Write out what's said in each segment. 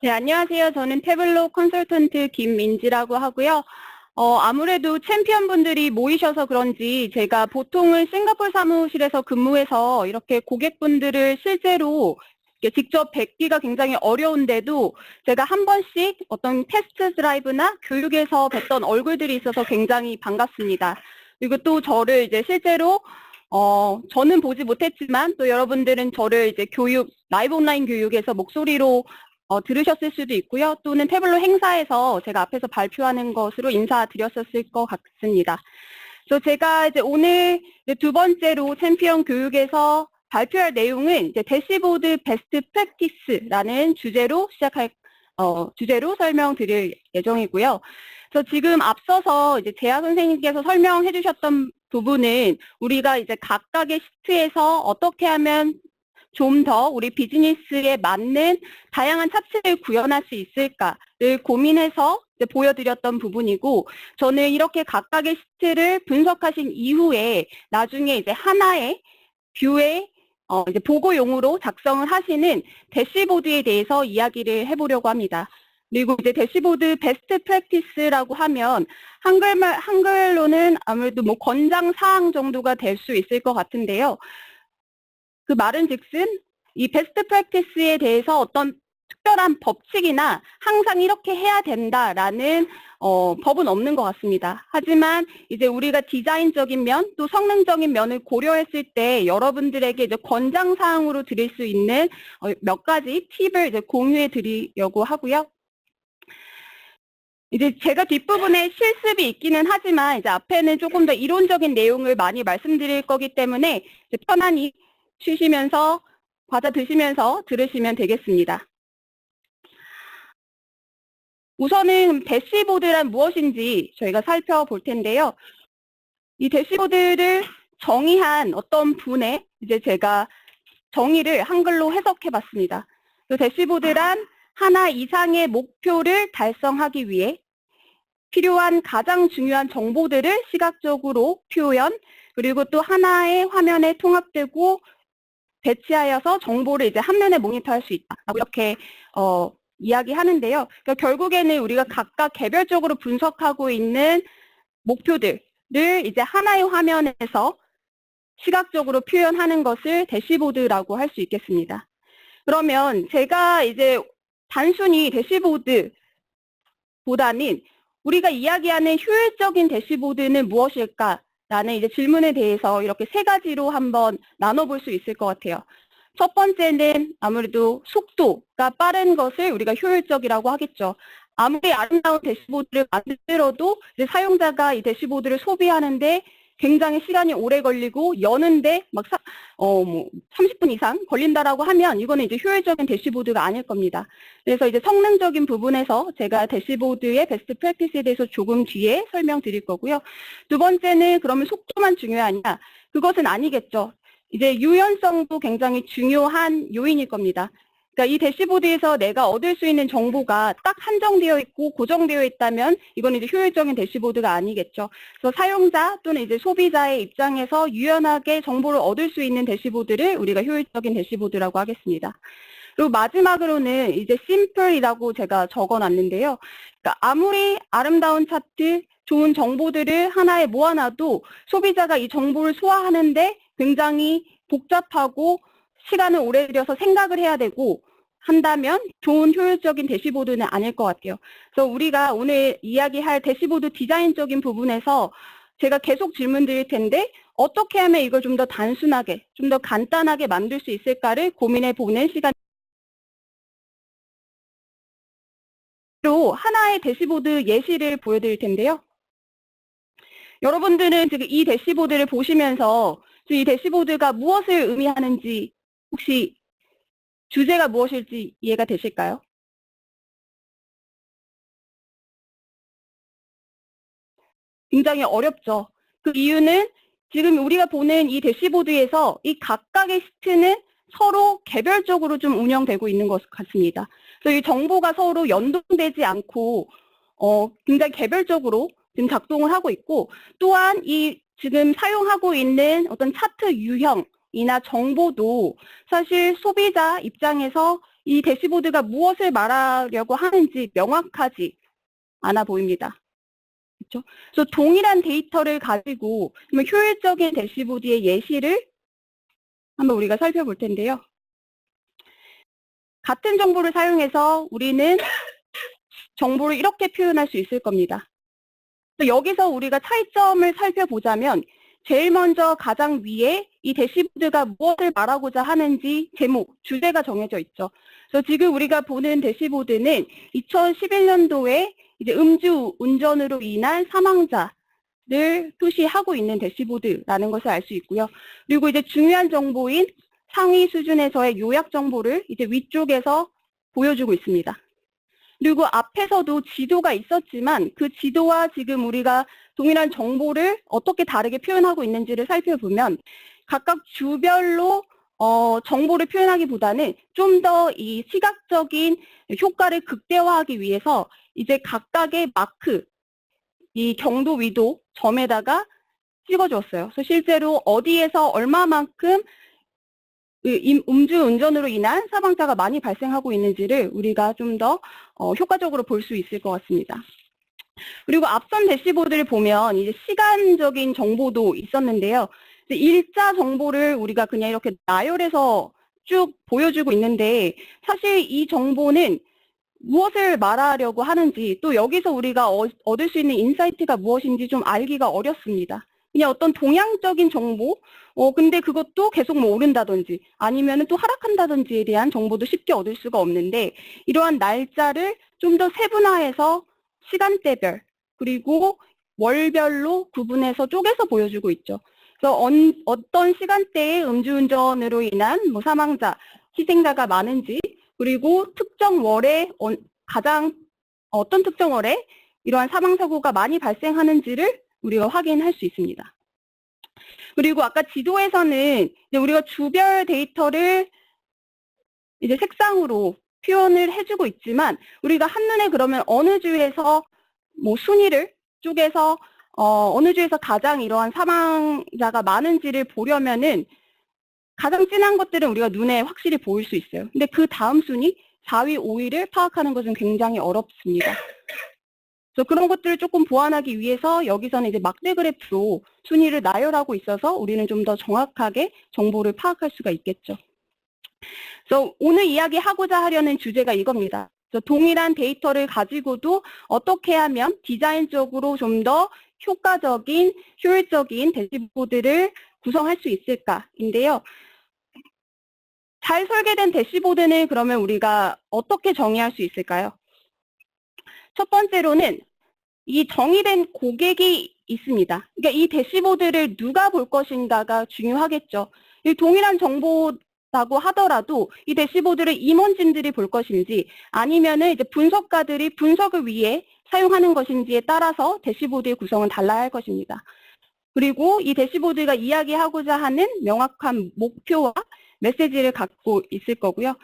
네, 안녕하세요. 저는 태블로 컨설턴트 김민지라고 하고요. 아무래도 챔피언분들이 모이셔서 그런지 제가 보통은 싱가포르 사무실에서 근무해서 이렇게 고객분들을 실제로 이렇게 직접 뵙기가 굉장히 어려운데도 제가 한 번씩 어떤 테스트 드라이브나 교육에서 뵀던 얼굴들이 있어서 굉장히 반갑습니다. 그리고 또 저를 이제 실제로 저는 보지 못했지만 또 여러분들은 저를 이제 라이브 온라인 교육에서 목소리로 들으셨을 수도 있고요. 또는 태블로 행사에서 제가 앞에서 발표하는 것으로 인사드렸었을 것 같습니다. 그래서 제가 이제 오늘 이제 두 번째로 챔피언 교육에서 발표할 내용은 이제 대시보드 베스트 프랙티스라는 주제로 주제로 설명드릴 예정이고요. 그래서 지금 앞서서 이제 재하 선생님께서 설명해 주셨던 부분은 우리가 이제 각각의 시트에서 어떻게 하면 좀 더 우리 비즈니스에 맞는 다양한 차트를 구현할 수 있을까를 고민해서 이제 보여드렸던 부분이고, 저는 이렇게 각각의 시트를 분석하신 이후에 나중에 이제 하나의 뷰의 이제 보고용으로 작성을 하시는 대시보드에 대해서 이야기를 해보려고 합니다. 그리고 이제 대시보드 베스트 프랙티스라고 하면 한글로는 아무래도 뭐 권장 사항 정도가 될 수 있을 것 같은데요. 그 말은 즉슨 이 베스트 프랙티스에 대해서 어떤 특별한 법칙이나 항상 이렇게 해야 된다라는 법은 없는 것 같습니다. 하지만 이제 우리가 디자인적인 면, 또 성능적인 면을 고려했을 때 여러분들에게 이제 권장 사항으로 드릴 수 있는 몇 가지 팁을 이제 공유해 드리려고 하고요. 이제 제가 뒷부분에 실습이 있기는 하지만 이제 앞에는 조금 더 이론적인 내용을 많이 말씀드릴 거기 때문에 이제 편안히 쉬시면서 과자 드시면서 들으시면 되겠습니다. 우선은 대시보드란 무엇인지 저희가 살펴볼 텐데요. 이 대시보드를 정의한 어떤 분의 이제 제가 정의를 한글로 해석해 봤습니다. 그 대시보드란 하나 이상의 목표를 달성하기 위해 필요한 가장 중요한 정보들을 시각적으로 표현, 그리고 또 하나의 화면에 통합되고 배치하여서 정보를 이제 한면에 모니터할 수 있다. 이렇게 이야기하는데요. 그러니까 결국에는 우리가 각각 개별적으로 분석하고 있는 목표들을 이제 하나의 화면에서 시각적으로 표현하는 것을 대시보드라고 할 수 있겠습니다. 그러면 제가 이제 단순히 대시보드보다는 우리가 이야기하는 효율적인 대시보드는 무엇일까? 라는 이제 질문에 대해서 이렇게 세 가지로 한번 나눠볼 수 있을 것 같아요. 첫 번째는 아무래도 속도가 빠른 것을 우리가 효율적이라고 하겠죠. 아무리 아름다운 대시보드를 만들어도 이제 사용자가 이 대시보드를 소비하는데 굉장히 시간이 오래 걸리고 여는데 막 30분 이상 걸린다라고 하면 이거는 이제 효율적인 대시보드가 아닐 겁니다. 그래서 이제 성능적인 부분에서 제가 대시보드의 베스트 프랙티스에 대해서 조금 뒤에 설명드릴 거고요. 두 번째는 그러면 속도만 중요하냐? 그것은 아니겠죠. 이제 유연성도 굉장히 중요한 요인일 겁니다. 그러니까 이 대시보드에서 내가 얻을 수 있는 정보가 딱 한정되어 있고 고정되어 있다면 이건 이제 효율적인 대시보드가 아니겠죠. 그래서 사용자 또는 이제 소비자의 입장에서 유연하게 정보를 얻을 수 있는 대시보드를 우리가 효율적인 대시보드라고 하겠습니다. 그리고 마지막으로는 이제 심플이라고 제가 적어놨는데요. 그러니까 아무리 아름다운 차트, 좋은 정보들을 하나에 모아놔도 소비자가 이 정보를 소화하는데 굉장히 복잡하고 시간을 오래 들여서 생각을 해야 되고 한다면 좋은 효율적인 대시보드는 아닐 것 같아요. 그래서 우리가 오늘 이야기할 대시보드 디자인적인 부분에서 제가 계속 질문 드릴 텐데 어떻게 하면 이걸 좀 더 단순하게, 좀 더 간단하게 만들 수 있을까를 고민해 보는 시간으로 하나의 대시보드 예시를 보여드릴 텐데요. 여러분들은 지금 이 대시보드를 보시면서 이 대시보드가 무엇을 의미하는지 혹시 주제가 무엇일지 이해가 되실까요? 굉장히 어렵죠. 그 이유는 지금 우리가 보는 이 대시보드에서 이 각각의 시트는 서로 개별적으로 좀 운영되고 있는 것 같습니다. 그래서 이 정보가 서로 연동되지 않고 굉장히 개별적으로 지금 작동을 하고 있고, 또한 이 지금 사용하고 있는 어떤 차트 유형이나 정보도 사실 소비자 입장에서 이 대시보드가 무엇을 말하려고 하는지 명확하지 않아 보입니다. 그렇죠? 그래서 동일한 데이터를 가지고 효율적인 대시보드의 예시를 한번 우리가 살펴볼 텐데요. 같은 정보를 사용해서 우리는 정보를 이렇게 표현할 수 있을 겁니다. 여기서 우리가 차이점을 살펴보자면 제일 먼저 가장 위에 이 대시보드가 무엇을 말하고자 하는지 제목, 주제가 정해져 있죠. 그래서 지금 우리가 보는 대시보드는 2011년도에 이제 음주 운전으로 인한 사망자를 표시하고 있는 대시보드라는 것을 알 수 있고요. 그리고 이제 중요한 정보인 상위 수준에서의 요약 정보를 이제 위쪽에서 보여주고 있습니다. 그리고 앞에서도 지도가 있었지만 그 지도와 지금 우리가 동일한 정보를 어떻게 다르게 표현하고 있는지를 살펴보면 각각 주별로 정보를 표현하기보다는 좀 더 이 시각적인 효과를 극대화하기 위해서 이제 각각의 마크, 이 경도 위도 점에다가 찍어주었어요. 그래서 실제로 어디에서 얼마만큼 음주 운전으로 인한 사망자가 많이 발생하고 있는지를 우리가 좀 더 효과적으로 볼 수 있을 것 같습니다. 그리고 앞선 대시보드를 보면 이제 시간적인 정보도 있었는데요. 일자 정보를 우리가 그냥 이렇게 나열해서 쭉 보여주고 있는데 사실 이 정보는 무엇을 말하려고 하는지 또 여기서 우리가 얻을 수 있는 인사이트가 무엇인지 좀 알기가 어렵습니다. 그냥 어떤 동향적인 정보, 근데 그것도 계속 뭐 오른다든지 아니면 또 하락한다든지에 대한 정보도 쉽게 얻을 수가 없는데 이러한 날짜를 좀 더 세분화해서 시간대별 그리고 월별로 구분해서 쪼개서 보여주고 있죠. 그래서 어떤 시간대에 음주운전으로 인한 뭐 사망자, 희생자가 많은지 그리고 특정 월에 어떤 특정 월에 이러한 사망사고가 많이 발생하는지를 우리가 확인할 수 있습니다. 그리고 아까 지도에서는 이제 우리가 주별 데이터를 이제 색상으로 표현을 해주고 있지만 우리가 한눈에 그러면 어느 주에서 뭐 순위를 쪼개서 어느 주에서 가장 이러한 사망자가 많은지를 보려면은 가장 진한 것들은 우리가 눈에 확실히 보일 수 있어요. 근데 그 다음 순위 4위, 5위를 파악하는 것은 굉장히 어렵습니다. 그래서 그런 것들을 조금 보완하기 위해서 여기서는 이제 막대 그래프로 순위를 나열하고 있어서 우리는 좀 더 정확하게 정보를 파악할 수가 있겠죠. 그래서 오늘 이야기하고자 하려는 주제가 이겁니다. 그래서 동일한 데이터를 가지고도 어떻게 하면 디자인적으로 좀 더 효과적인, 효율적인 대시보드를 구성할 수 있을까인데요. 잘 설계된 대시보드는 그러면 우리가 어떻게 정의할 수 있을까요? 첫 번째로는 이 정의된 고객이 있습니다. 그러니까 이 대시보드를 누가 볼 것인가가 중요하겠죠. 이 동일한 정보라고 하더라도 이 대시보드를 임원진들이 볼 것인지 아니면은 이제 분석가들이 분석을 위해 사용하는 것인지에 따라서 대시보드의 구성은 달라야 할 것입니다. 그리고 이 대시보드가 이야기하고자 하는 명확한 목표와 메시지를 갖고 있을 거고요.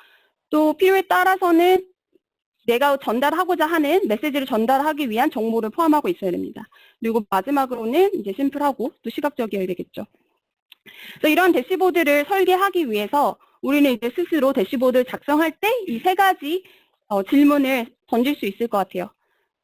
또 필요에 따라서는 내가 전달하고자 하는 메시지를 전달하기 위한 정보를 포함하고 있어야 됩니다. 그리고 마지막으로는 이제 심플하고 또 시각적이어야 되겠죠. 그래서 이런 대시보드를 설계하기 위해서 우리는 이제 스스로 대시보드를 작성할 때 이 세 가지 질문을 던질 수 있을 것 같아요.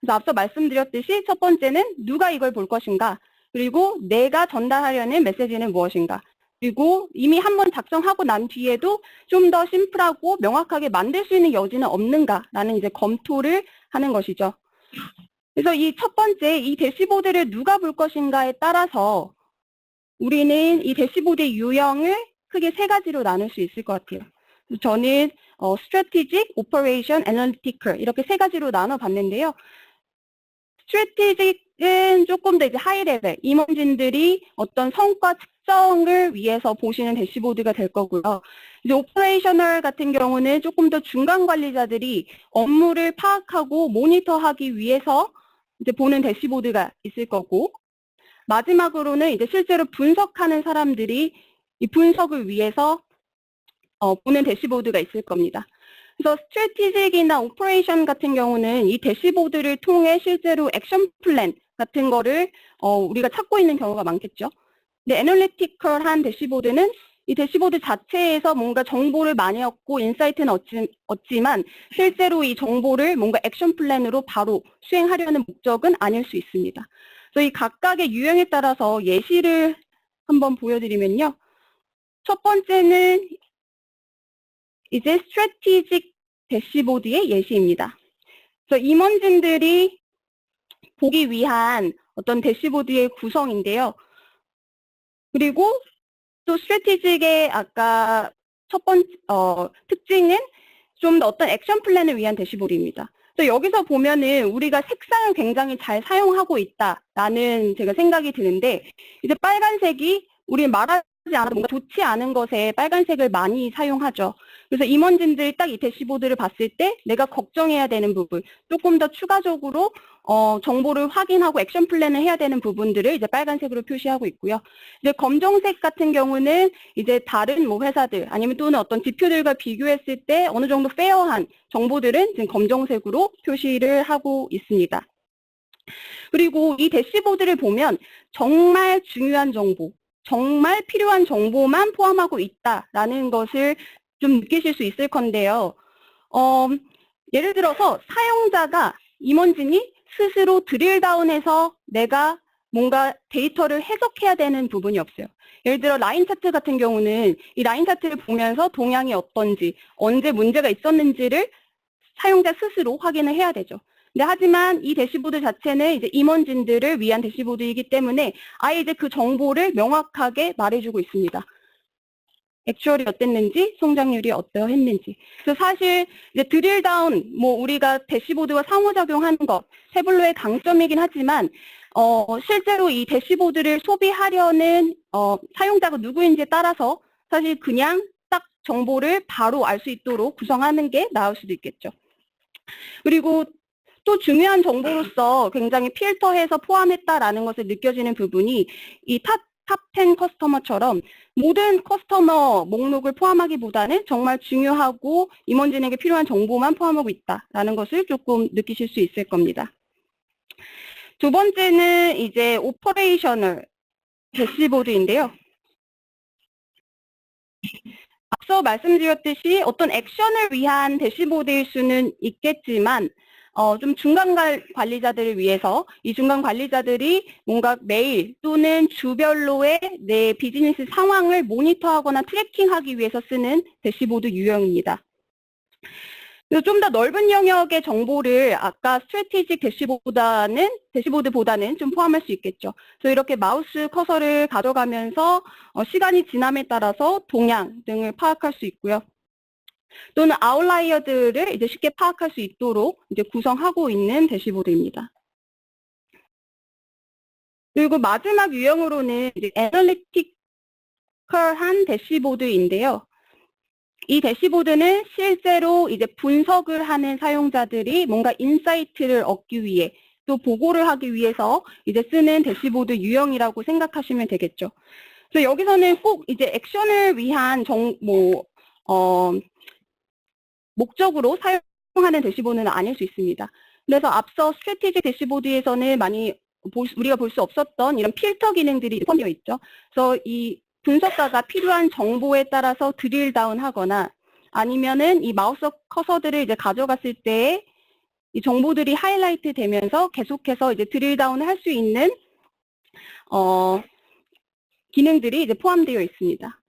그래서 앞서 말씀드렸듯이 첫 번째는 누가 이걸 볼 것인가? 그리고 내가 전달하려는 메시지는 무엇인가? 그리고 이미 한번 작성하고 난 뒤에도 좀 더 심플하고 명확하게 만들 수 있는 여지는 없는가라는 이제 검토를 하는 것이죠. 그래서 이 첫 번째, 이 대시보드를 누가 볼 것인가에 따라서 우리는 이 대시보드의 유형을 크게 세 가지로 나눌 수 있을 것 같아요. 저는 Strategic, Operation, Analytical 이렇게 세 가지로 나눠봤는데요. Strategic은 조금 더 이제 하이 레벨, 임원진들이 어떤 성과 측정을 위해서 보시는 대시보드가 될 거고요. 이제 오퍼레이셔널 같은 경우는 조금 더 중간 관리자들이 업무를 파악하고 모니터하기 위해서 이제 보는 대시보드가 있을 거고, 마지막으로는 이제 실제로 분석하는 사람들이 이 분석을 위해서 보는 대시보드가 있을 겁니다. 그래서 스트래티직이나 오퍼레이션 같은 경우는 이 대시보드를 통해 실제로 액션 플랜 같은 거를 우리가 찾고 있는 경우가 많겠죠. 근데 애널리티컬한 대시보드는 이 대시보드 자체에서 뭔가 정보를 많이 얻고 인사이트는 얻지만 실제로 이 정보를 뭔가 액션 플랜으로 바로 수행하려는 목적은 아닐 수 있습니다. 그래서 이 각각의 유형에 따라서 예시를 한번 보여드리면요. 첫 번째는 이제 스트래티직 대시보드의 예시입니다. 그래서 임원진들이 보기 위한 어떤 대시보드의 구성인데요. 그리고 또 스트래티직의 아까 첫 번째 특징은 좀 더 어떤 액션 플랜을 위한 대시보드입니다. 그래서 여기서 보면은 우리가 색상을 굉장히 잘 사용하고 있다라는 제가 생각이 드는데 이제 빨간색이 우리 말하지 않아도 뭔가 좋지 않은 것에 빨간색을 많이 사용하죠. 그래서 임원진들이 딱 이 대시보드를 봤을 때 내가 걱정해야 되는 부분, 조금 더 추가적으로 정보를 확인하고 액션 플랜을 해야 되는 부분들을 이제 빨간색으로 표시하고 있고요. 이제 검정색 같은 경우는 이제 다른 뭐 회사들 아니면 또는 어떤 지표들과 비교했을 때 어느 정도 페어한 정보들은 지금 검정색으로 표시를 하고 있습니다. 그리고 이 대시보드를 보면 정말 중요한 정보, 정말 필요한 정보만 포함하고 있다라는 것을 좀 느끼실 수 있을 건데요. 예를 들어서 사용자가 임원진이 스스로 드릴다운해서 내가 뭔가 데이터를 해석해야 되는 부분이 없어요. 예를 들어 라인 차트 같은 경우는 이 라인 차트를 보면서 동향이 어떤지, 언제 문제가 있었는지를 사용자 스스로 확인을 해야 되죠. 근데 하지만 이 대시보드 자체는 이제 임원진들을 위한 대시보드이기 때문에 아예 이제 그 정보를 명확하게 말해주고 있습니다. 액추얼이 어땠는지, 성장률이 어떠했는지. 그래서 사실 이제 드릴다운, 뭐 우리가 대시보드와 상호작용하는 것, 태블로의 강점이긴 하지만 실제로 이 대시보드를 소비하려는 사용자가 누구인지에 따라서 사실 그냥 딱 정보를 바로 알 수 있도록 구성하는 게 나을 수도 있겠죠. 그리고 또 중요한 정보로서 굉장히 필터해서 포함했다라는 것을 느껴지는 부분이 이 탑 10 커스터머처럼 모든 커스터머 목록을 포함하기보다는 정말 중요하고 임원진에게 필요한 정보만 포함하고 있다라는 것을 조금 느끼실 수 있을 겁니다. 두 번째는 이제 오퍼레이셔널 대시보드인데요. 앞서 말씀드렸듯이 어떤 액션을 위한 대시보드일 수는 있겠지만 좀 중간 관리자들을 위해서 이 중간 관리자들이 뭔가 매일 또는 주별로의 내 비즈니스 상황을 모니터하거나 트래킹하기 위해서 쓰는 대시보드 유형입니다. 좀 더 넓은 영역의 정보를 아까 스트래티직 대시보드보다는 좀 포함할 수 있겠죠. 그래서 이렇게 마우스 커서를 가져가면서 시간이 지남에 따라서 동향 등을 파악할 수 있고요. 또는 아웃라이어들을 이제 쉽게 파악할 수 있도록 이제 구성하고 있는 대시보드입니다. 그리고 마지막 유형으로는 이제 애널리티컬한 대시보드인데요. 이 대시보드는 실제로 이제 분석을 하는 사용자들이 뭔가 인사이트를 얻기 위해 또 보고를 하기 위해서 이제 쓰는 대시보드 유형이라고 생각하시면 되겠죠. 그래서 여기서는 꼭 이제 액션을 위한 목적으로 사용하는 대시보드는 아닐 수 있습니다. 그래서 앞서 스트래티직 대시보드에서는 많이 우리가 볼 수 없었던 이런 필터 기능들이 포함되어 있죠. 그래서 이 분석가가 필요한 정보에 따라서 드릴 다운 하거나 아니면은 이 마우스 커서들을 이제 가져갔을 때 이 정보들이 하이라이트 되면서 계속해서 이제 드릴 다운을 할 수 있는 기능들이 이제 포함되어 있습니다.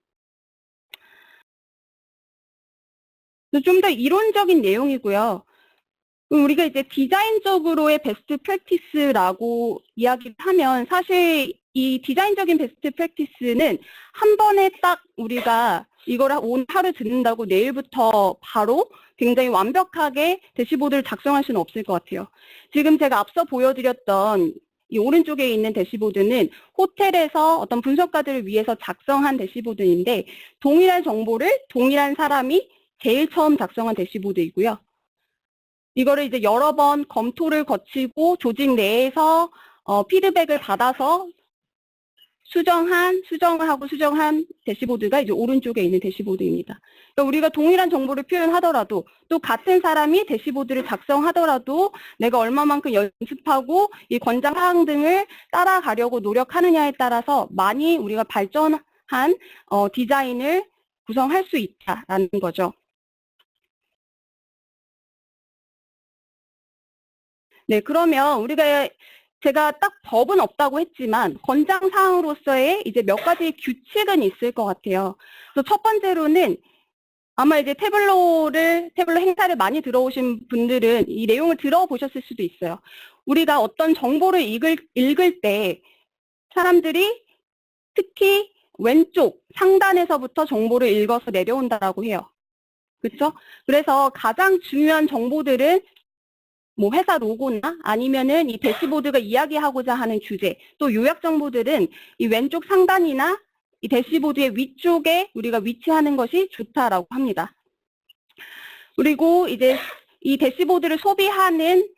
좀 더 이론적인 내용이고요. 우리가 이제 디자인적으로의 베스트 프랙티스라고 이야기를 하면 사실 이 디자인적인 베스트 프랙티스는 한 번에 딱 우리가 이걸 오늘 하루 듣는다고 내일부터 바로 굉장히 완벽하게 대시보드를 작성할 수는 없을 것 같아요. 지금 제가 앞서 보여드렸던 이 오른쪽에 있는 대시보드는 호텔에서 어떤 분석가들을 위해서 작성한 대시보드인데 동일한 정보를 동일한 사람이 제일 처음 작성한 대시보드이고요. 이거를 이제 여러 번 검토를 거치고 조직 내에서 피드백을 받아서 수정한 대시보드가 이제 오른쪽에 있는 대시보드입니다. 그러니까 우리가 동일한 정보를 표현하더라도 또 같은 사람이 대시보드를 작성하더라도 내가 얼마만큼 연습하고 이 권장 사항 등을 따라가려고 노력하느냐에 따라서 많이 우리가 발전하는 디자인을 구성할 수 있다라는 거죠. 네, 그러면 제가 딱 법은 없다고 했지만 권장 사항으로서의 이제 몇 가지 규칙은 있을 것 같아요. 그래서 첫 번째로는 아마 이제 태블로 행사를 많이 들어오신 분들은 이 내용을 들어보셨을 수도 있어요. 우리가 어떤 정보를 읽을 때 사람들이 특히 왼쪽 상단에서부터 정보를 읽어서 내려온다라고 해요. 그렇죠? 그래서 가장 중요한 정보들은 뭐 회사 로고나 아니면은 이 대시보드가 이야기하고자 하는 주제, 또 요약 정보들은 이 왼쪽 상단이나 이 대시보드의 위쪽에 우리가 위치하는 것이 좋다라고 합니다. 그리고 이제 이 대시보드를 소비하는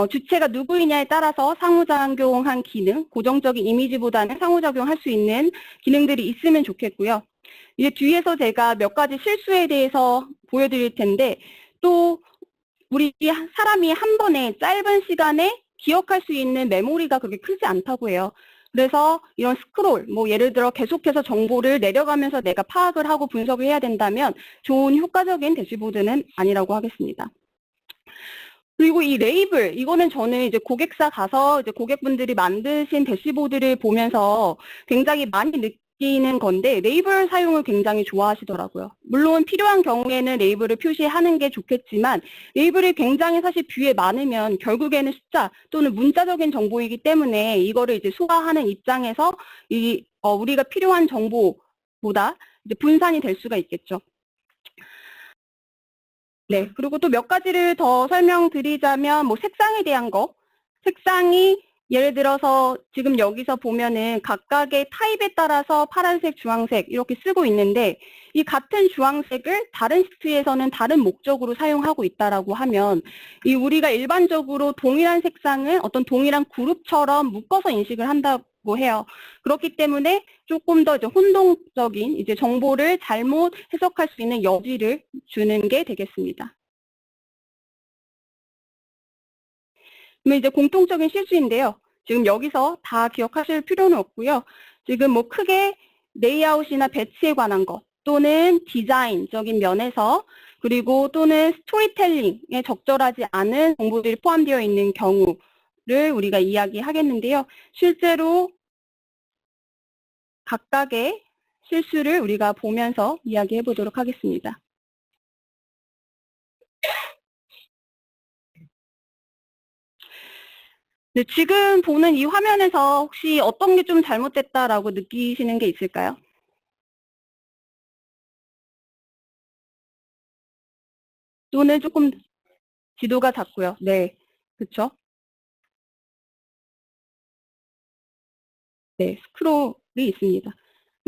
주체가 누구이냐에 따라서 상호작용한 기능, 고정적인 이미지보다는 상호작용할 수 있는 기능들이 있으면 좋겠고요. 이제 뒤에서 제가 몇 가지 실수에 대해서 보여드릴 텐데, 또 우리 사람이 한 번에 짧은 시간에 기억할 수 있는 메모리가 그렇게 크지 않다고 해요. 그래서 이런 스크롤, 뭐 예를 들어 계속해서 정보를 내려가면서 내가 파악을 하고 분석을 해야 된다면 좋은 효과적인 대시보드는 아니라고 하겠습니다. 그리고 이 레이블, 이거는 저는 이제 고객사 가서 이제 고객분들이 만드신 대시보드를 보면서 굉장히 많이 느끼는 건데, 레이블 사용을 굉장히 좋아하시더라고요. 물론 필요한 경우에는 레이블을 표시하는 게 좋겠지만, 레이블이 굉장히 사실 뷰에 많으면 결국에는 숫자 또는 문자적인 정보이기 때문에 이거를 이제 소화하는 입장에서 우리가 필요한 정보보다 이제 분산이 될 수가 있겠죠. 네, 그리고 또 몇 가지를 더 설명드리자면, 뭐 색상에 대한 거. 색상이 예를 들어서 지금 여기서 보면은 각각의 타입에 따라서 파란색, 주황색 이렇게 쓰고 있는데, 이 같은 주황색을 다른 시트에서는 다른 목적으로 사용하고 있다라고 하면, 이 우리가 일반적으로 동일한 색상을 어떤 동일한 그룹처럼 묶어서 인식을 한다고 해요. 그렇기 때문에 조금 더 이제 혼동적인 이제 정보를 잘못 해석할 수 있는 여지를 주는 게 되겠습니다. 그러면 이제 공통적인 실수인데요. 지금 여기서 다 기억하실 필요는 없고요. 지금 뭐 크게 레이아웃이나 배치에 관한 것 또는 디자인적인 면에서 그리고 또는 스토리텔링에 적절하지 않은 정보들이 포함되어 있는 경우를 우리가 이야기하겠는데요. 실제로 각각의 실수를 우리가 보면서 이야기해 보도록 하겠습니다. 네, 지금 보는 이 화면에서 혹시 어떤 게 좀 잘못됐다라고 느끼시는 게 있을까요? 또는 조금 지도가 작고요. 네, 그렇죠. 네, 스크롤이 있습니다.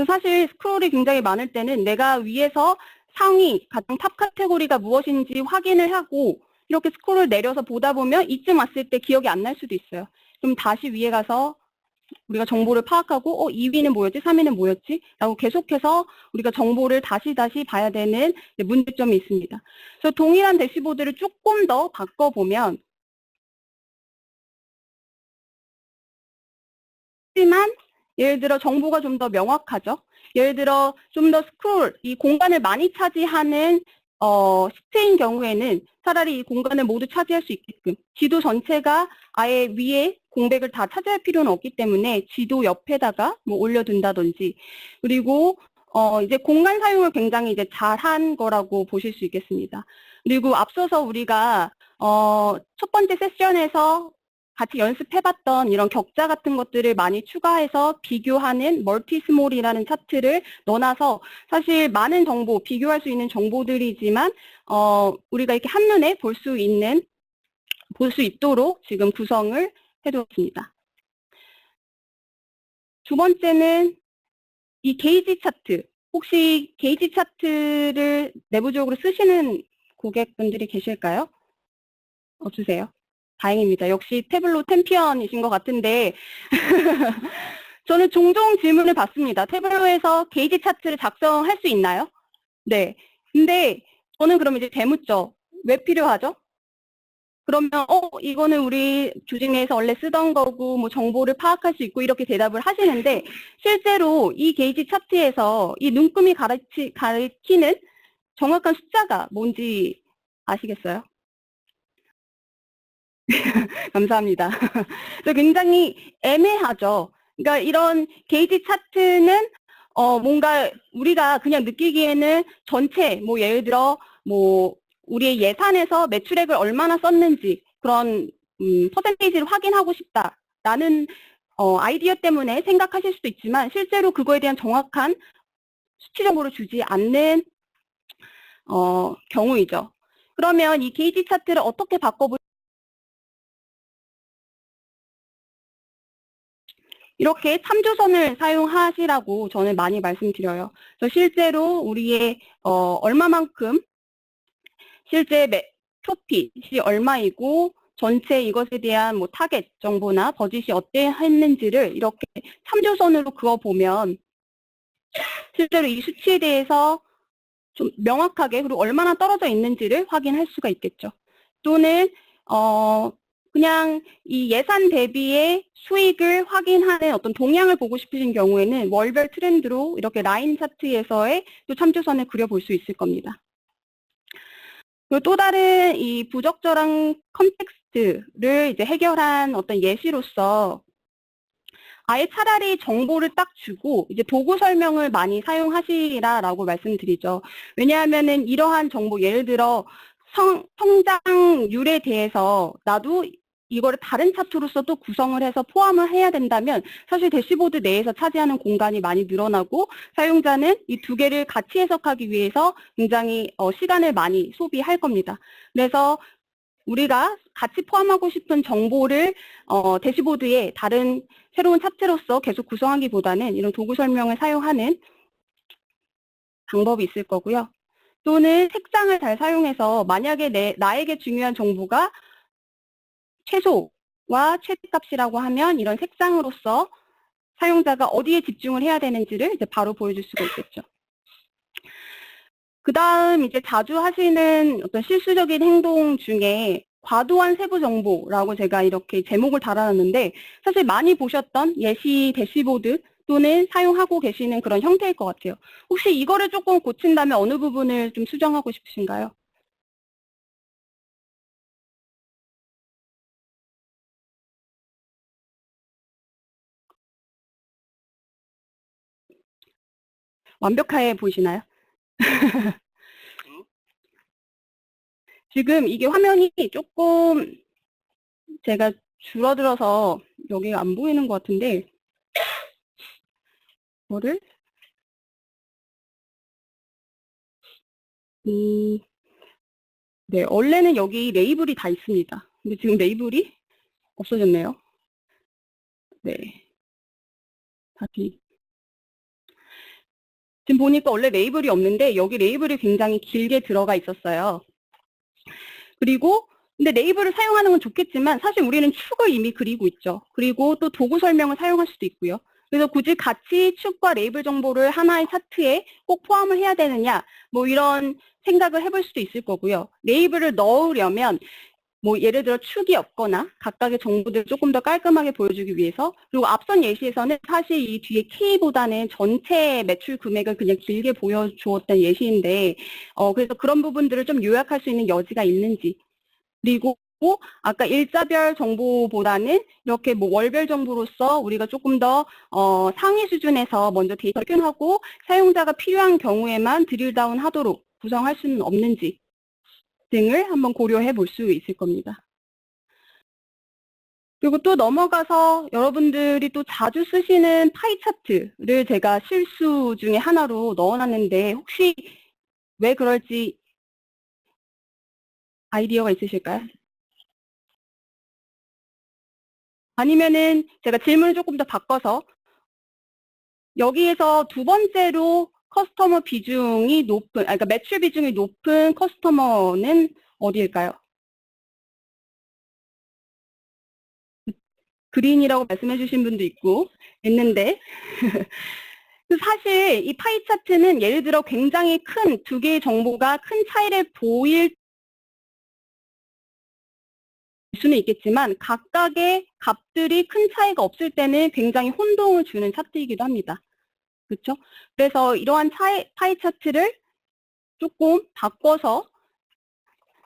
사실 스크롤이 굉장히 많을 때는 내가 위에서 상위, 가장 탑 카테고리가 무엇인지 확인을 하고 이렇게 스크롤을 내려서 보다 보면 이쯤 왔을 때 기억이 안 날 수도 있어요. 그럼 다시 위에 가서 우리가 정보를 파악하고 2위는 뭐였지? 3위는 뭐였지? 라고 계속해서 우리가 정보를 다시 봐야 되는 문제점이 있습니다. 그래서 동일한 대시보드를 조금 더 바꿔보면 하지만 예를 들어 정보가 좀 더 명확하죠. 예를 들어 좀 더 스크롤, 이 공간을 많이 차지하는 시트인 경우에는 차라리 이 공간을 모두 차지할 수 있게끔 지도 전체가 아예 위에 공백을 다 차지할 필요는 없기 때문에 지도 옆에다가 뭐 올려둔다든지, 그리고 이제 공간 사용을 굉장히 이제 잘한 거라고 보실 수 있겠습니다. 그리고 앞서서 우리가 첫 번째 세션에서 같이 연습해봤던 이런 격자 같은 것들을 많이 추가해서 비교하는 멀티스몰이라는 차트를 넣어놔서 사실 많은 정보, 비교할 수 있는 정보들이지만 우리가 이렇게 한눈에 볼 수 있도록 지금 구성을 해두었습니다. 두 번째는 이 게이지 차트. 혹시 게이지 차트를 내부적으로 쓰시는 고객분들이 계실까요? 없으세요? 다행입니다. 역시 태블로 챔피언이신 것 같은데 저는 종종 질문을 받습니다. 태블로에서 게이지 차트를 작성할 수 있나요? 네. 근데 저는 그럼 이제 되묻죠. 왜 필요하죠? 그러면 이거는 우리 조직 내에서 원래 쓰던 거고 뭐 정보를 파악할 수 있고 이렇게 대답을 하시는데 실제로 이 게이지 차트에서 이 눈금이 가리키는 정확한 숫자가 뭔지 아시겠어요? 감사합니다. 그래서 굉장히 애매하죠. 그러니까 이런 게이지 차트는 뭔가 우리가 그냥 느끼기에는 전체 뭐 예를 들어 뭐 우리의 예산에서 매출액을 얼마나 썼는지 그런 퍼센테이지를 확인하고 싶다라는 아이디어 때문에 생각하실 수도 있지만 실제로 그거에 대한 정확한 수치 정보를 주지 않는 경우이죠. 그러면 이 게이지 차트를 어떻게 바꿔볼 이렇게 참조선을 사용하시라고 저는 많이 말씀드려요. 그래서 실제로 우리의 얼마만큼 실제 프로핏이 얼마이고 전체 이것에 대한 뭐 타겟 정보나 버짓이 어땠는지를 이렇게 참조선으로 그어보면 실제로 이 수치에 대해서 좀 명확하게 그리고 얼마나 떨어져 있는지를 확인할 수가 있겠죠. 또는 그냥 이 예산 대비의 수익을 확인하는 어떤 동향을 보고 싶으신 경우에는 월별 트렌드로 이렇게 라인 차트에서의 또 참조선을 그려볼 수 있을 겁니다. 그리고 또 다른 이 부적절한 컨텍스트를 이제 해결한 어떤 예시로서 아예 차라리 정보를 딱 주고 이제 도구 설명을 많이 사용하시라라고 말씀드리죠. 왜냐하면은 이러한 정보 예를 들어 성장률에 대해서 나도 이거를 다른 차트로서 또 구성을 해서 포함을 해야 된다면 사실 대시보드 내에서 차지하는 공간이 많이 늘어나고 사용자는 이 두 개를 같이 해석하기 위해서 굉장히 시간을 많이 소비할 겁니다. 그래서 우리가 같이 포함하고 싶은 정보를 대시보드에 다른 새로운 차트로서 계속 구성하기보다는 이런 도구 설명을 사용하는 방법이 있을 거고요. 또는 색상을 잘 사용해서 만약에 나에게 중요한 정보가 최소와 최대값이라고 하면 이런 색상으로서 사용자가 어디에 집중을 해야 되는지를 이제 바로 보여줄 수가 있겠죠. 그 다음 이제 자주 하시는 어떤 실수적인 행동 중에 과도한 세부 정보라고 제가 이렇게 제목을 달아놨는데 사실 많이 보셨던 예시 대시보드 또는 사용하고 계시는 그런 형태일 것 같아요. 혹시 이거를 조금 고친다면 어느 부분을 좀 수정하고 싶으신가요? 완벽해 보이시나요? 지금 이게 화면이 조금 제가 줄어들어서 여기가 안 보이는 것 같은데 이거를 네, 원래는 여기 레이블이 다 있습니다. 근데 지금 레이블이 없어졌네요. 네, 다시. 지금 보니까 원래 레이블이 없는데 여기 레이블이 굉장히 길게 들어가 있었어요. 그리고 근데 레이블을 사용하는 건 좋겠지만 사실 우리는 축을 이미 그리고 있죠. 그리고 또 도구 설명을 사용할 수도 있고요. 그래서 굳이 같이 축과 레이블 정보를 하나의 차트에 꼭 포함을 해야 되느냐 뭐 이런 생각을 해볼 수도 있을 거고요. 레이블을 넣으려면 뭐 예를 들어 축이 없거나 각각의 정보들을 조금 더 깔끔하게 보여주기 위해서 그리고 앞선 예시에서는 사실 이 뒤에 K보다는 전체 매출 금액을 그냥 길게 보여주었던 예시인데 그래서 그런 부분들을 좀 요약할 수 있는 여지가 있는지 그리고 아까 일자별 정보보다는 이렇게 뭐 월별 정보로서 우리가 조금 더 상위 수준에서 먼저 데이터를 표현하고 사용자가 필요한 경우에만 드릴다운 하도록 구성할 수는 없는지 등을 한번 고려해 볼 수 있을 겁니다. 그리고 또 넘어가서 여러분들이 또 자주 쓰시는 파이 차트를 제가 실수 중에 하나로 넣어놨는데 혹시 왜 그럴지 아이디어가 있으실까요? 아니면은 제가 질문을 조금 더 바꿔서 여기에서 두 번째로 커스터머 비중이 높은, 그러니까 매출 비중이 높은 커스터머는 어디일까요? 그린이라고 말씀해 주신 분도 있는데 사실 이 파이 차트는 예를 들어 굉장히 큰 두 개의 정보가 큰 차이를 보일 수는 있겠지만 각각의 값들이 큰 차이가 없을 때는 굉장히 혼동을 주는 차트이기도 합니다. 그렇죠? 그래서 이러한 파이 차트를 조금 바꿔서,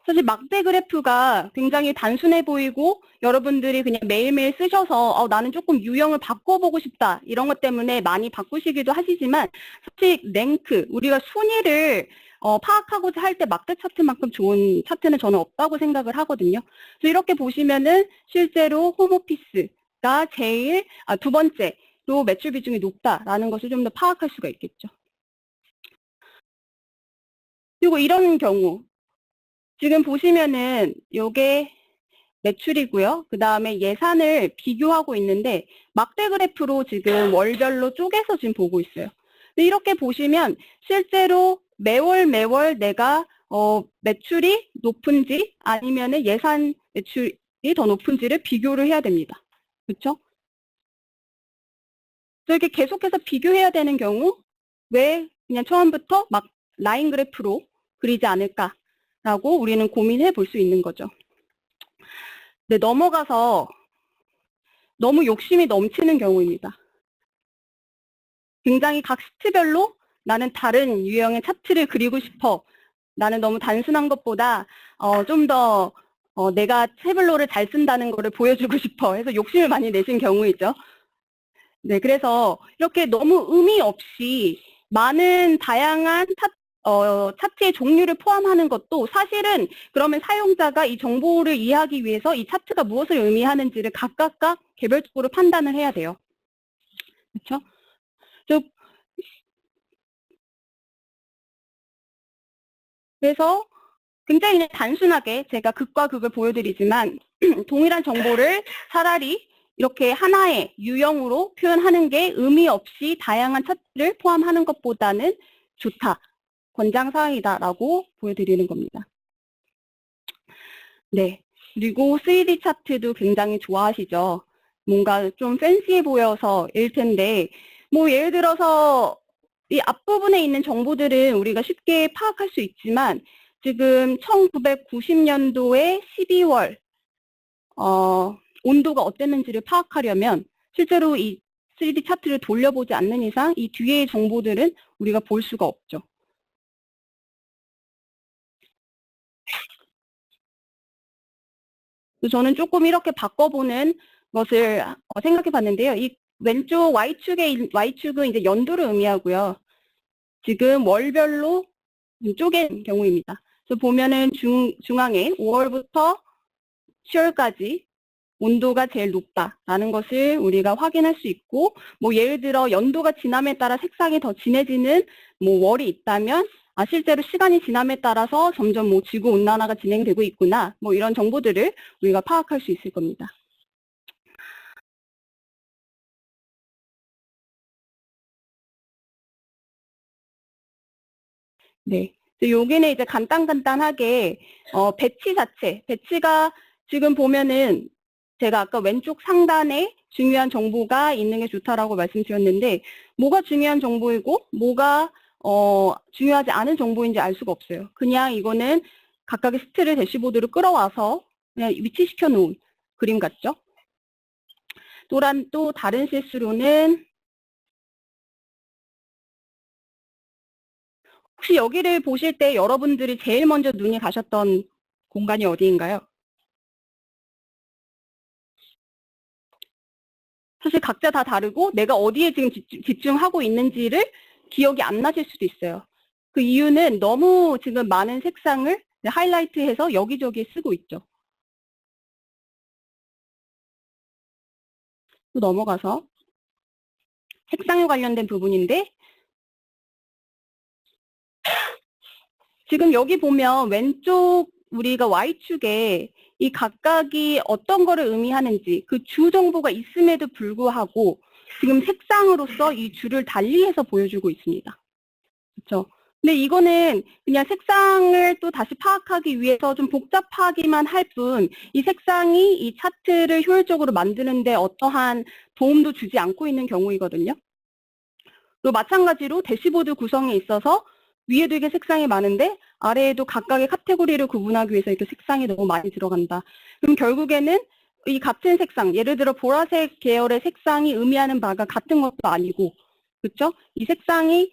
사실 막대 그래프가 굉장히 단순해 보이고 여러분들이 그냥 매일매일 쓰셔서 나는 조금 유형을 바꿔보고 싶다 이런 것 때문에 많이 바꾸시기도 하시지만, 사실 랭크, 우리가 순위를 파악하고자 할 때 막대 차트만큼 좋은 차트는 저는 없다고 생각을 하거든요. 그래서 이렇게 보시면은 실제로 홈오피스가 제일 두 번째로 매출 비중이 높다라는 것을 좀 더 파악할 수가 있겠죠. 그리고 이런 경우 지금 보시면은 요게 매출이고요. 그 다음에 예산을 비교하고 있는데 막대 그래프로 지금 월별로 쪼개서 지금 보고 있어요. 근데 이렇게 보시면 실제로 매월 내가 매출이 높은지 아니면은 예산 매출이 더 높은지를 비교를 해야 됩니다. 그렇죠? 이렇게 계속해서 비교해야 되는 경우 왜 그냥 처음부터 막 라인 그래프로 그리지 않을까라고 우리는 고민해 볼 수 있는 거죠. 네, 넘어가서 너무 욕심이 넘치는 경우입니다. 굉장히 각 시트별로 나는 다른 유형의 차트를 그리고 싶어. 나는 너무 단순한 것보다 좀 더 내가 태블로를 잘 쓴다는 거를 보여주고 싶어 해서 욕심을 많이 내신 경우이죠. 네, 그래서 이렇게 너무 의미 없이 많은 다양한 차트의 종류를 포함하는 것도 사실은 그러면 사용자가 이 정보를 이해하기 위해서 이 차트가 무엇을 의미하는지를 각각 개별적으로 판단을 해야 돼요. 그렇죠? 그래서 굉장히 그냥 단순하게 제가 극과 극을 보여드리지만 동일한 정보를 차라리 이렇게 하나의 유형으로 표현하는 게 의미 없이 다양한 차트를 포함하는 것보다는 좋다. 권장사항이다라고 보여드리는 겁니다. 네. 그리고 3D 차트도 굉장히 좋아하시죠. 뭔가 좀 팬시해 보여서 일 텐데, 뭐 예를 들어서 이 앞부분에 있는 정보들은 우리가 쉽게 파악할 수 있지만, 지금 1990년도에 12월 온도가 어땠는지를 파악하려면 실제로 이 3D 차트를 돌려보지 않는 이상 이 뒤의 정보들은 우리가 볼 수가 없죠. 저는 조금 이렇게 바꿔보는 것을 생각해 봤는데요. 이 왼쪽 Y축은 이제 연도를 의미하고요. 지금 월별로 쪼갠 경우입니다. 그래서 보면은 중앙에 5월부터 10월까지 온도가 제일 높다라는 것을 우리가 확인할 수 있고, 뭐 예를 들어 연도가 지남에 따라 색상이 더 진해지는 뭐 월이 있다면 실제로 시간이 지남에 따라서 점점 뭐 지구 온난화가 진행되고 있구나, 뭐 이런 정보들을 우리가 파악할 수 있을 겁니다. 네. 여기는 이제 간단하게 배치가 지금 보면은 제가 아까 왼쪽 상단에 중요한 정보가 있는 게 좋다라고 말씀드렸는데, 뭐가 중요한 정보이고 뭐가 중요하지 않은 정보인지 알 수가 없어요. 그냥 이거는 각각의 스트를 대시보드로 끌어와서 그냥 위치시켜 놓은 그림 같죠? 또 다른 실수로는 혹시 여기를 보실 때 여러분들이 제일 먼저 눈이 가셨던 공간이 어디인가요? 사실 각자 다 다르고 내가 어디에 지금 집중하고 있는지를 기억이 안 나실 수도 있어요. 그 이유는 너무 지금 많은 색상을 하이라이트해서 여기저기 쓰고 있죠. 또 넘어가서 색상에 관련된 부분인데, 지금 여기 보면 왼쪽 우리가 Y축에 이 각각이 어떤 거를 의미하는지 그 주 정보가 있음에도 불구하고 지금 색상으로서 이 주를 달리해서 보여주고 있습니다. 그렇죠? 근데 이거는 그냥 색상을 또 다시 파악하기 위해서 좀 복잡하기만 할 뿐, 이 색상이 이 차트를 효율적으로 만드는데 어떠한 도움도 주지 않고 있는 경우이거든요. 또 마찬가지로 대시보드 구성에 있어서 위에 되게 색상이 많은데 아래에도 각각의 카테고리를 구분하기 위해서 이렇게 색상이 너무 많이 들어간다. 그럼 결국에는 이 같은 색상, 예를 들어 보라색 계열의 색상이 의미하는 바가 같은 것도 아니고, 그렇죠? 이 색상이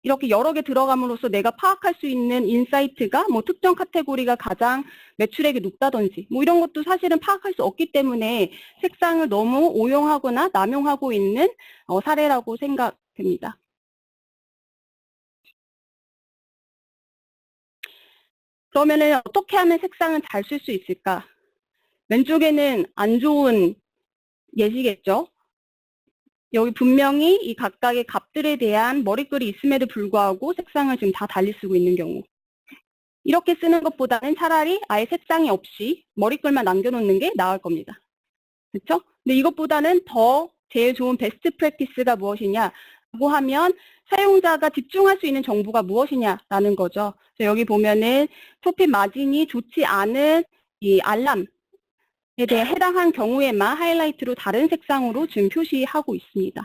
이렇게 여러 개 들어감으로써 내가 파악할 수 있는 인사이트가 뭐 특정 카테고리가 가장 매출액이 높다든지 뭐 이런 것도 사실은 파악할 수 없기 때문에 색상을 너무 오용하거나 남용하고 있는 사례라고 생각됩니다. 그러면은 어떻게 하면 색상을 잘 쓸 수 있을까? 왼쪽에는 안 좋은 예시겠죠? 여기 분명히 이 각각의 값들에 대한 머리글이 있음에도 불구하고 색상을 지금 다 달리 쓰고 있는 경우. 이렇게 쓰는 것보다는 차라리 아예 색상이 없이 머리글만 남겨놓는 게 나을 겁니다. 그렇죠? 근데 이것보다는 더 제일 좋은 베스트 프랙티스가 무엇이냐고 하면 사용자가 집중할 수 있는 정보가 무엇이냐라는 거죠. 여기 보면은 프로핏 마진이 좋지 않은 이 알람에 대해 해당한 경우에만 하이라이트로 다른 색상으로 지금 표시하고 있습니다.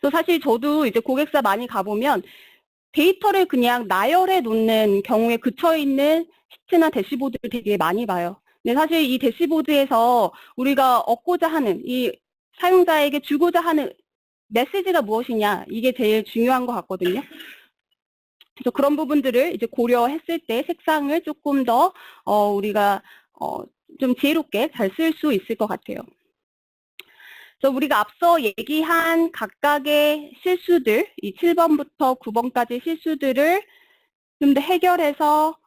또 사실 저도 이제 고객사 많이 가보면 데이터를 그냥 나열해 놓는 경우에 그쳐 있는 시트나 대시보드를 되게 많이 봐요. 근데 사실 이 대시보드에서 우리가 얻고자 하는, 이 사용자에게 주고자 하는 메시지가 무엇이냐, 이게 제일 중요한 것 같거든요. 그래서 그런 부분들을 이제 고려했을 때 색상을 조금 더 우리가 좀 지혜롭게 잘 쓸 수 있을 것 같아요. 그래서 우리가 앞서 얘기한 각각의 실수들, 이 7번부터 9번까지 실수들을 좀 더 해결해서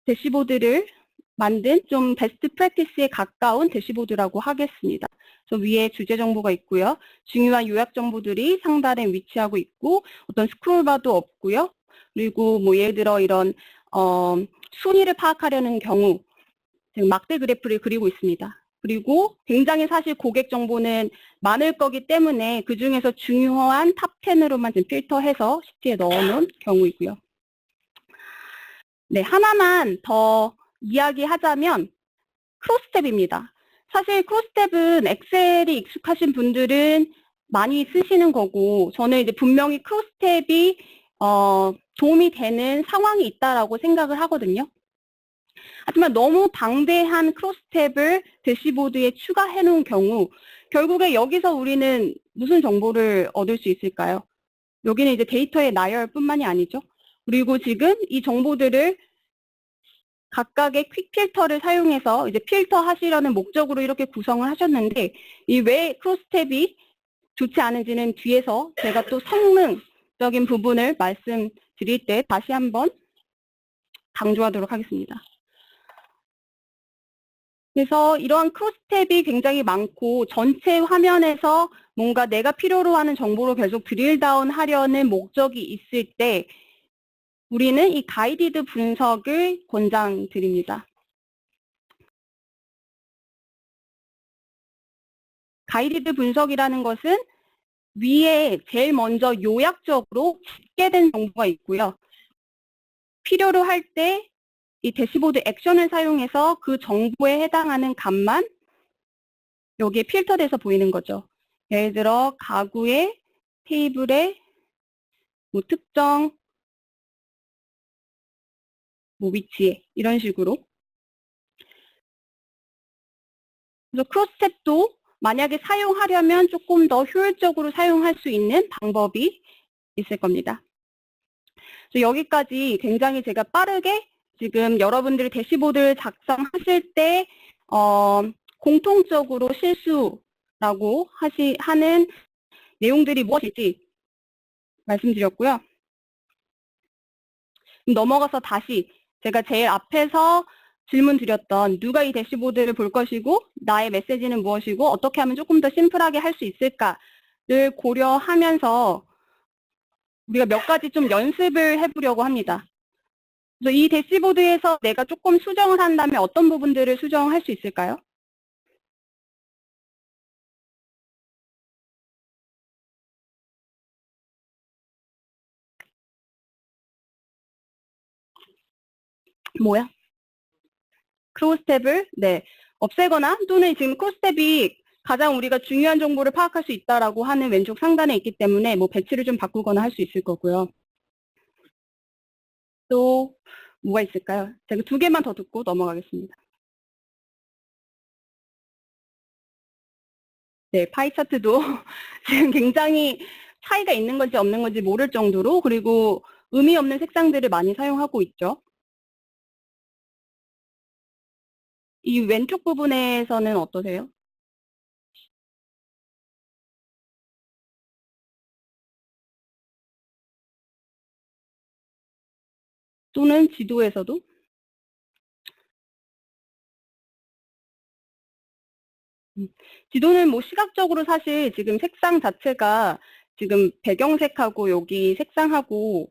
대시보드를 만든 좀 베스트 프랙티스에 가까운 대시보드라고 하겠습니다. 저 위에 주제 정보가 있고요. 중요한 요약 정보들이 상단에 위치하고 있고 어떤 스크롤바도 없고요. 그리고 뭐 예를 들어 이런 순위를 파악하려는 경우 막대 그래프를 그리고 있습니다. 그리고 굉장히 사실 고객 정보는 많을 거기 때문에 그중에서 중요한 탑 10으로만 좀 필터해서 시트에 넣어놓은 경우이고요. 네, 하나만 더 이야기하자면 크로스탭입니다. 사실 크로스탭은 엑셀이 익숙하신 분들은 많이 쓰시는 거고 저는 이제 분명히 크로스탭이 도움이 되는 상황이 있다라고 생각을 하거든요. 하지만 너무 방대한 크로스탭을 대시보드에 추가해 놓은 경우 결국에 여기서 우리는 무슨 정보를 얻을 수 있을까요? 여기는 이제 데이터의 나열뿐만이 아니죠. 그리고 지금 이 정보들을 각각의 퀵 필터를 사용해서 이제 필터 하시려는 목적으로 이렇게 구성을 하셨는데 이 왜 크로스탭이 좋지 않은지는 뒤에서 제가 또 성능적인 부분을 말씀드릴 때 다시 한번 강조하도록 하겠습니다. 그래서 이러한 크로스탭이 굉장히 많고 전체 화면에서 뭔가 내가 필요로 하는 정보로 계속 드릴다운 하려는 목적이 있을 때 우리는 이 가이디드 분석을 권장드립니다. 가이디드 분석이라는 것은 위에 제일 먼저 요약적으로 집계된 정보가 있고요. 필요로 할 때 이 대시보드 액션을 사용해서 그 정보에 해당하는 값만 여기에 필터돼서 보이는 거죠. 예를 들어 가구의 테이블에 뭐 특정 뭐 위치에 이런 식으로. 그래서 크로스탭도 만약에 사용하려면 조금 더 효율적으로 사용할 수 있는 방법이 있을 겁니다. 그래서 여기까지 굉장히 제가 빠르게 지금 여러분들이 대시보드를 작성하실 때 공통적으로 실수라고 하는 내용들이 무엇일지 말씀드렸고요. 넘어가서 다시 제가 제일 앞에서 질문 드렸던 누가 이 대시보드를 볼 것이고 나의 메시지는 무엇이고 어떻게 하면 조금 더 심플하게 할 수 있을까를 고려하면서 우리가 몇 가지 좀 연습을 해보려고 합니다. 그래서 이 대시보드에서 내가 조금 수정을 한다면 어떤 부분들을 수정할 수 있을까요? 뭐야? 크로스탭을 없애거나 또는 지금 크로스탭이 가장 우리가 중요한 정보를 파악할 수 있다라고 하는 왼쪽 상단에 있기 때문에 뭐 배치를 좀 바꾸거나 할 수 있을 거고요. 또 뭐가 있을까요? 제가 두 개만 더 듣고 넘어가겠습니다. 네, 파이 차트도 지금 굉장히 차이가 있는 건지 없는 건지 모를 정도로, 그리고 의미 없는 색상들을 많이 사용하고 있죠. 이 왼쪽 부분에서는 어떠세요? 또는 지도에서도? 지도는 뭐 시각적으로 사실 지금 색상 자체가 지금 배경색하고 여기 색상하고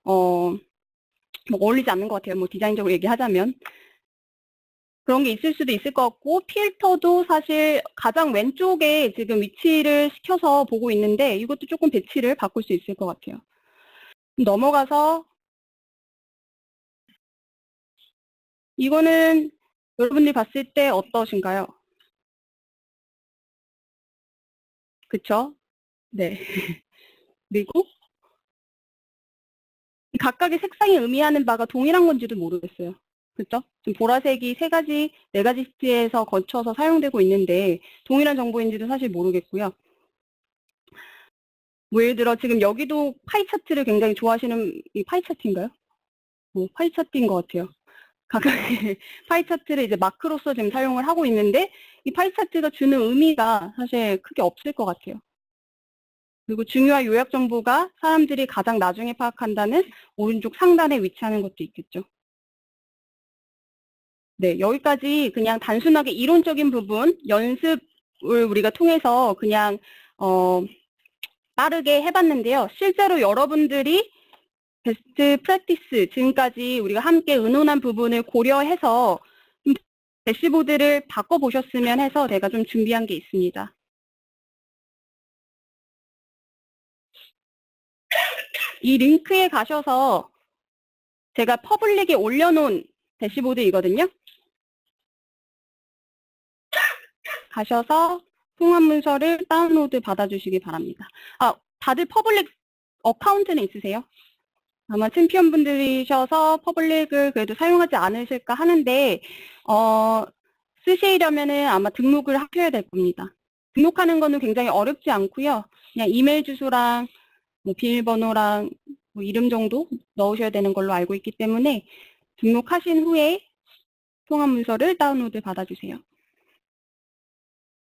뭐 어울리지 않는 것 같아요. 뭐 디자인적으로 얘기하자면. 그런 게 있을 수도 있을 것 같고, 필터도 사실 가장 왼쪽에 지금 위치를 시켜서 보고 있는데 이것도 조금 배치를 바꿀 수 있을 것 같아요. 넘어가서 이거는 여러분들이 봤을 때 어떠신가요? 그쵸? 네. 그리고 각각의 색상이 의미하는 바가 동일한 건지도 모르겠어요. 그죠? 지금 보라색이 세 가지, 네 가지 시트에서 거쳐서 사용되고 있는데 동일한 정보인지도 사실 모르겠고요. 뭐 예를 들어 지금 여기도 파이 차트를 굉장히 좋아하시는, 이 파이 차트인가요? 파이 차트인 것 같아요. 각각의 파이 차트를 이제 마크로서 지금 사용을 하고 있는데 이 파이 차트가 주는 의미가 사실 크게 없을 것 같아요. 그리고 중요한 요약 정보가 사람들이 가장 나중에 파악한다는 오른쪽 상단에 위치하는 것도 있겠죠. 네, 여기까지 그냥 단순하게 이론적인 부분, 연습을 우리가 통해서 그냥 빠르게 해봤는데요. 실제로 여러분들이 베스트 프랙티스, 지금까지 우리가 함께 의논한 부분을 고려해서 대시보드를 바꿔보셨으면 해서 제가 좀 준비한 게 있습니다. 이 링크에 가셔서 제가 퍼블릭에 올려놓은 대시보드이거든요. 가셔서 통합 문서를 다운로드 받아주시기 바랍니다. 다들 퍼블릭 어카운트는 있으세요? 아마 챔피언 분들이셔서 퍼블릭을 그래도 사용하지 않으실까 하는데 쓰시려면은 아마 등록을 하셔야 될 겁니다. 등록하는 거는 굉장히 어렵지 않고요. 그냥 이메일 주소랑 뭐 비밀번호랑 뭐 이름 정도 넣으셔야 되는 걸로 알고 있기 때문에 등록하신 후에 통합 문서를 다운로드 받아주세요.